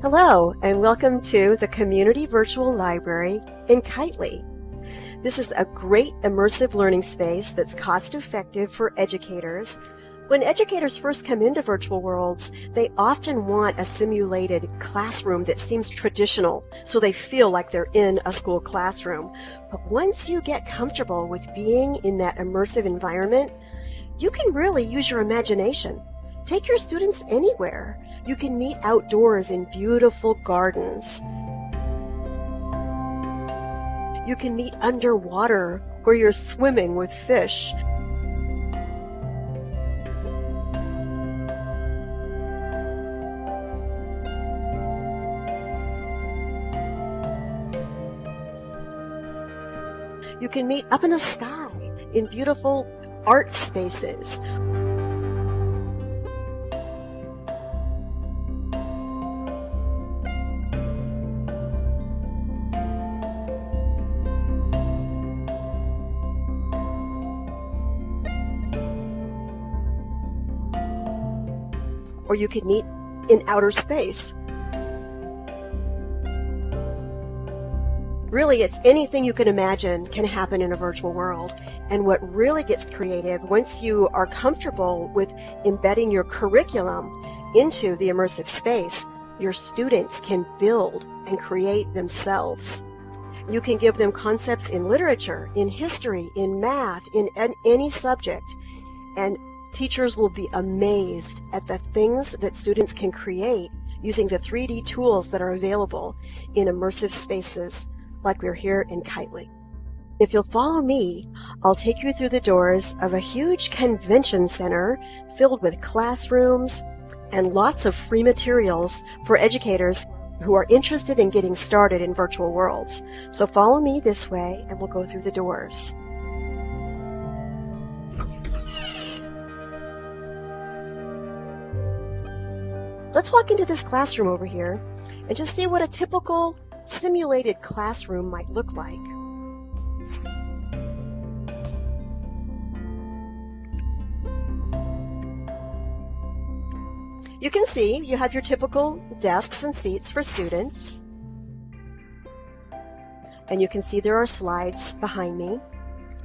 Hello, and welcome to the Community Virtual Library in Kitely. This is a great immersive learning space that's cost-effective for educators. When educators first come into virtual worlds, they often want a simulated classroom that seems traditional, so they feel like they're in a school classroom. But once you get comfortable with being in that immersive environment, you can really use your imagination. Take your students anywhere. You can meet outdoors in beautiful gardens. You can meet underwater where you're swimming with fish. You can meet up in the sky in beautiful art spaces. Or you could meet in outer space. Really, it's anything you can imagine can happen in a virtual world. And what really gets creative, once you are comfortable with embedding your curriculum into the immersive space, your students can build and create themselves. You can give them concepts in literature, in history, in math, in any subject. And teachers will be amazed at the things that students can create using the 3D tools that are available in immersive spaces like we're here in Kitely. If you'll follow me, I'll take you through the doors of a huge convention center filled with classrooms and lots of free materials for educators who are interested in getting started in virtual worlds. So follow me this way and we'll go through the doors. Let's walk into this classroom over here and just see what a typical simulated classroom might look like. You can see you have your typical desks and seats for students. And you can see there are slides behind me.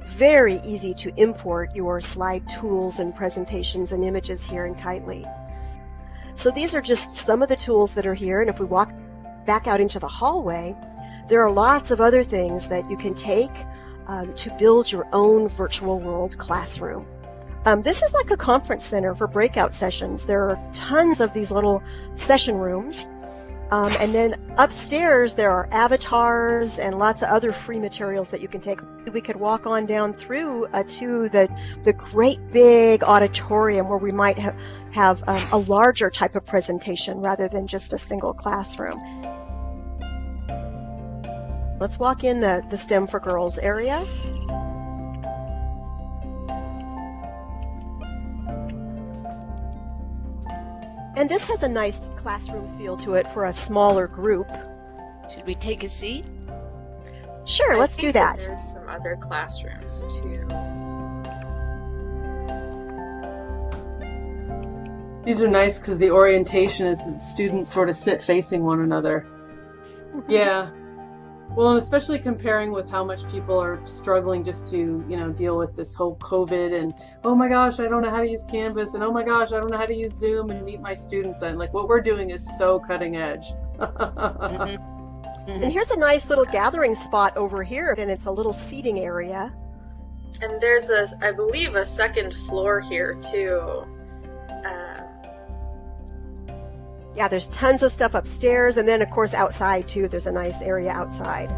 Very easy to import your slide tools and presentations and images here in Kitely. So these are just some of the tools that are here, and if we walk back out into the hallway, there are lots of other things that you can take to build your own virtual world classroom. This is like a conference center for breakout sessions. There are tons of these little session rooms. And then upstairs there are avatars and lots of other free materials that you can take. We could walk on down through to the great big auditorium where we might have a larger type of presentation rather than just a single classroom. Let's walk in the STEM for Girls area. And this has a nice classroom feel to it for a smaller group. Should we take a seat? Sure, let's do that. There's some other classrooms too. These are nice because the orientation is that students sort of sit facing one another. Yeah. Well, and especially comparing with how much people are struggling just to, deal with this whole COVID and, oh my gosh, I don't know how to use Canvas, and oh my gosh, I don't know how to use Zoom and meet my students. And like what we're doing is so cutting edge. And here's a nice little gathering spot over here, and it's a little seating area. And there's I believe, a second floor here too. Yeah, there's tons of stuff upstairs, and then of course outside too, there's a nice area outside.